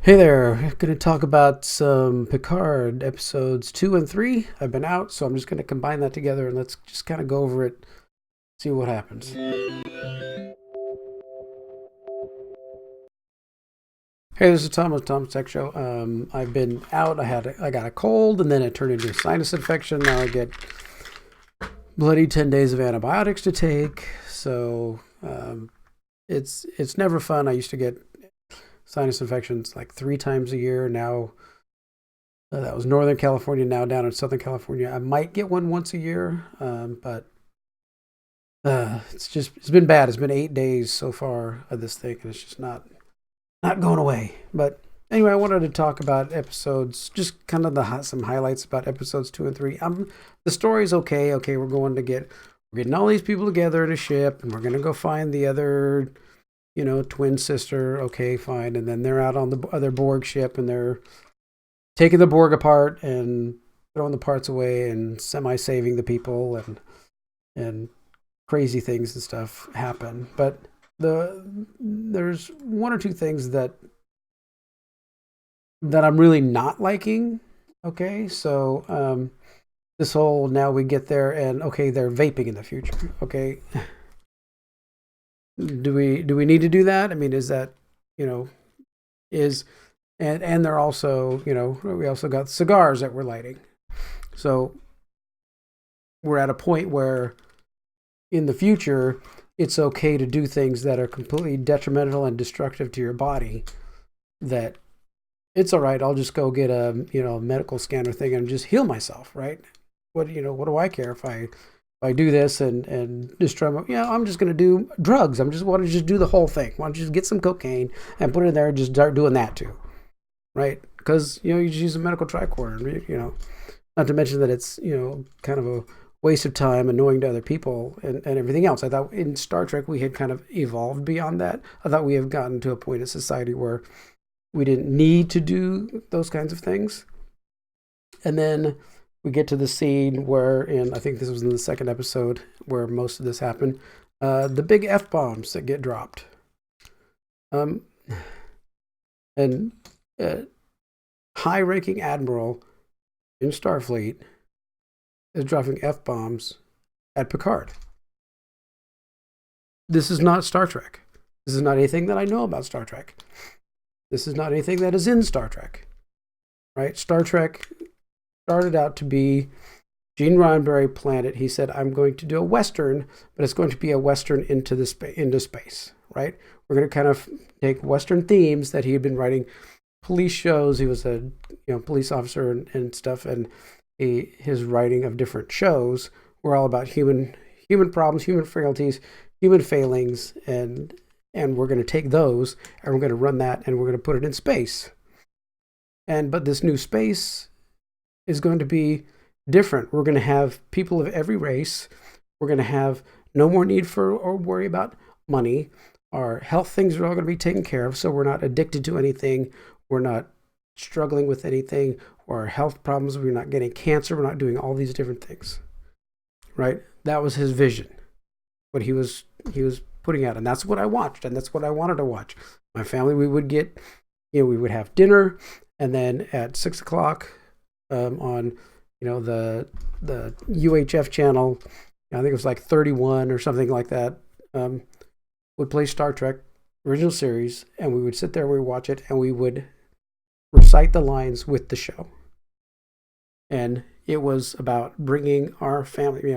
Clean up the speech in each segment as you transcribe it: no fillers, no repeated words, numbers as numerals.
Hey there, going to talk about some Picard episodes 2 and 3. I've been out, so I'm just going to combine that together and let's just kind of go over it, see what happens. Hey, this is Tom's Tech Show. I've been out. I got a cold, and then it turned into a sinus infection. Now I get bloody 10 days of antibiotics to take. So it's never fun. I used to get sinus infections like 3 times a year. Now that was Northern California. Now down in Southern California, I might get one once a year, but it's been bad. It's been 8 days so far of this thing, and it's just not going away. But anyway, I wanted to talk about episodes, just kind of some highlights about episodes 2 and 3. The story's okay. Okay, we're getting all these people together in a ship, and we're gonna go find the other, twin sister. Okay, fine. And then they're out on the other Borg ship, and they're taking the Borg apart and throwing the parts away and semi-saving the people, and crazy things and stuff happen. But there's one or two things that I'm really not liking. Okay, so this whole, now we get there and okay, they're vaping in the future. Okay, do we need to do that? I mean, is that is and they're also, we also got cigars that we're lighting. So we're at a point where in the future it's okay to do things that are completely detrimental and destructive to your body. That it's all right, I'll just go get a medical scanner thing and just heal myself, right? What do I care if I do this and destroy my, I'm just going to do drugs. Want to just do the whole thing. Why don't you just get some cocaine and put it in there and just start doing that too, right? Because you just use a medical tricorder, not to mention that it's kind of a waste of time, annoying to other people, and everything else. I thought in Star Trek we had kind of evolved beyond that. I thought we have gotten to a point in society where we didn't need to do those kinds of things. And then we get to the scene where, and I think this was in the second episode where most of this happened, the big F-bombs that get dropped. And high-ranking admiral in Starfleet is dropping F-bombs at Picard. This is not Star Trek. This is not anything that I know about Star Trek. This is not anything that is in Star Trek, right? Star Trek started out to be Gene Roddenberry planned it. He said, I'm going to do a Western, but it's going to be a Western into space, right? We're going to kind of take Western themes that he had been writing police shows. He was a police officer and stuff, and his writing of different shows were all about human problems, human frailties, human failings, and we're going to take those and we're going to run that and we're going to put it in space. But this new space is going to be different. We're going to have people of every race. We're going to have no more need for or worry about money. Our health things are all going to be taken care of, so we're not addicted to anything. We're not struggling with anything or our health problems. We're not getting cancer. We're not doing all these different things, right? That was his vision, what he was putting out, and that's what I watched, and that's what I wanted to watch. My family, we would get, we would have dinner, and then at 6:00 on the UHF channel, I think it was like 31 or something like that, would play Star Trek original series, and we would sit there, we would watch it, and we would recite the lines with the show. And it was about bringing our family,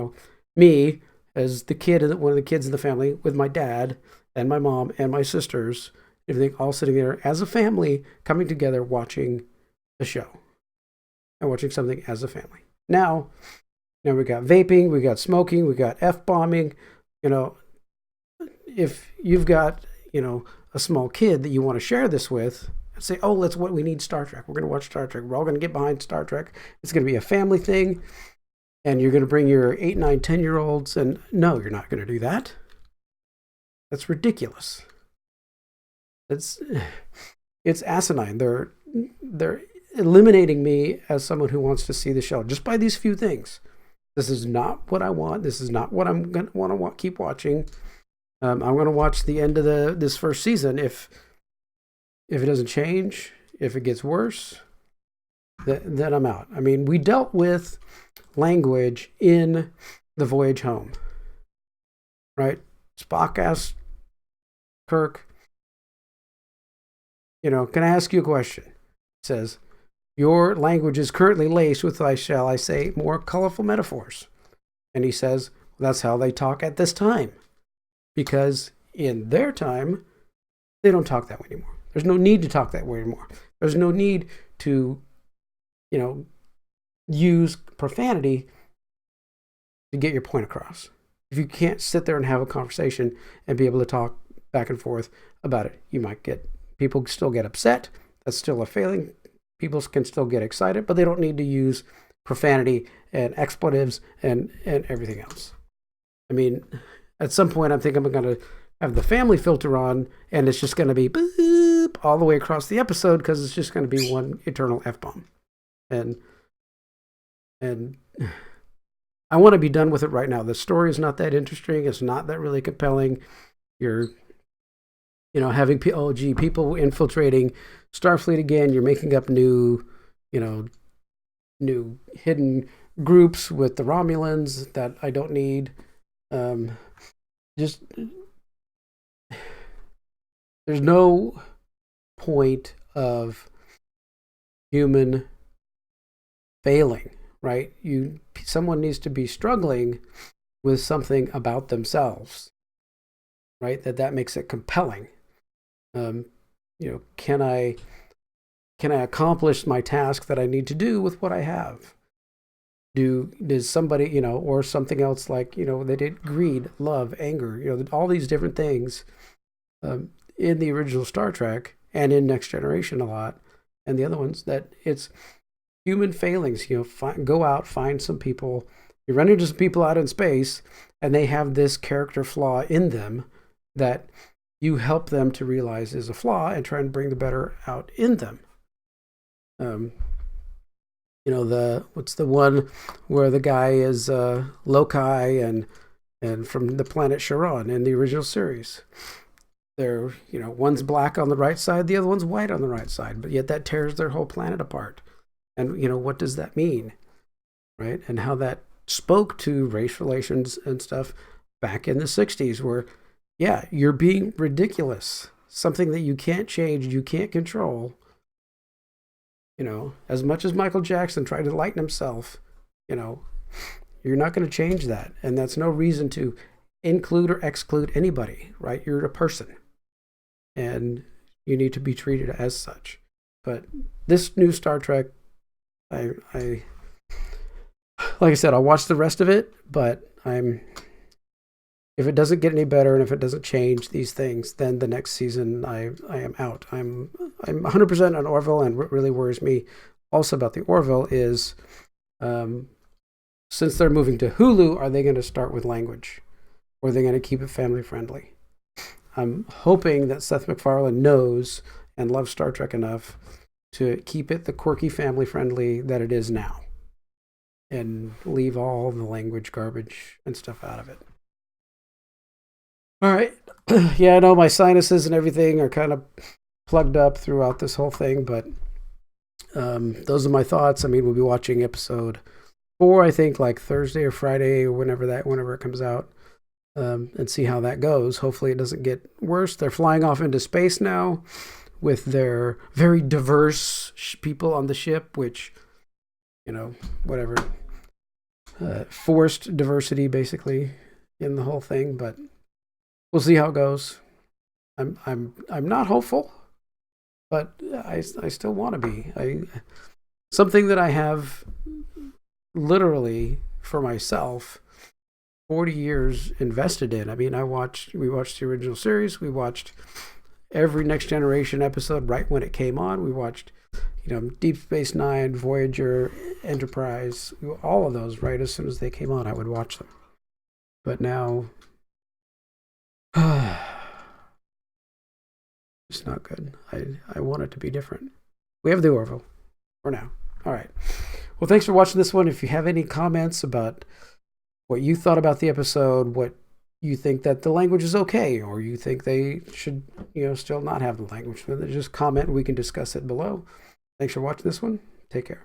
me as the kid, one of the kids in the family, with my dad and my mom and my sisters, everything all sitting there as a family, coming together, watching the show and watching something as a family. Now we got vaping, we got smoking, we got F-bombing. If you've got, a small kid that you want to share this with, say, oh, that's what we need Star Trek. We're going to watch Star Trek. We're all going to get behind Star Trek. It's going to be a family thing. And you're going to bring your 8, 9, 10-year-olds. And no, you're not going to do that. That's ridiculous. It's asinine. They're eliminating me as someone who wants to see the show just by these few things. This is not what I want. This is not what I'm going to want to keep watching. I'm going to watch the end of this first season. If it doesn't change, If it gets worse, then I'm out. I mean, we dealt with language in The Voyage Home, right? Spock asked Kirk, can I ask you a question? It says, your language is currently laced with, shall I say, more colorful metaphors. And he says, that's how they talk at this time. Because in their time, they don't talk that way anymore. There's no need to talk that way anymore. There's no need to, use profanity to get your point across. If you can't sit there and have a conversation and be able to talk back and forth about it, people still get upset. That's still a failing. People can still get excited, but they don't need to use profanity and expletives and everything else. I mean, at some point, I'm thinking I'm going to have the family filter on, and it's just going to be boop all the way across the episode because it's just going to be one eternal F-bomb. And I want to be done with it right now. The story is not that interesting. It's not that really compelling. You're, having people infiltrating Starfleet again. You're making up new hidden groups with the Romulans that I don't need. There's no point of human failing, right? Someone needs to be struggling with something about themselves, right? That makes it compelling. Can I accomplish my task that I need to do with what I have? Does somebody, or something else like, they did greed, love, anger, all these different things in the original Star Trek and in Next Generation a lot, and the other ones, that it's human failings. Go out, find some people. You run into some people out in space, and they have this character flaw in them that you help them to realize is a flaw and try and bring the better out in them. What's the one where the guy is Loki and from the planet Charon in the original series? They're, one's black on the right side, the other one's white on the right side, but yet that tears their whole planet apart. And, what does that mean, right? And how that spoke to race relations and stuff back in the 60s where, yeah, you're being ridiculous. Something that you can't change, you can't control. As much as Michael Jackson tried to lighten himself, you're not going to change that. And that's no reason to include or exclude anybody, right? You're a person. And you need to be treated as such. But this new Star Trek, I like I said, I'll watch the rest of it, but if it doesn't get any better and if it doesn't change these things, then the next season I am out. I'm 100% on Orville, and what really worries me also about the Orville is since they're moving to Hulu, are they going to start with language, or are they going to keep it family friendly? I'm hoping that Seth MacFarlane knows and loves Star Trek enough to keep it the quirky family friendly that it is now and leave all the language garbage and stuff out of it. All right. Yeah, I know my sinuses and everything are kind of plugged up throughout this whole thing, but those are my thoughts. I mean, we'll be watching episode 4, I think, like Thursday or Friday or whenever it comes out, and see how that goes. Hopefully it doesn't get worse. They're flying off into space now with their very diverse people on the ship, which, whatever, forced diversity basically in the whole thing, but we'll see how it goes. I'm not hopeful, but I still want to be. Something that I have literally for myself 40 years invested in. I mean, we watched the original series. We watched every Next Generation episode right when it came on. We watched, Deep Space Nine, Voyager, Enterprise, all of those right as soon as they came on. I would watch them. But now, it's not good. I want it to be different. We have the Orville for now. All right. Well, thanks for watching this one. If you have any comments about what you thought about the episode, what you think that the language is okay, or you think they should, still not have the language, then just comment. We can discuss it below. Thanks for watching this one. Take care.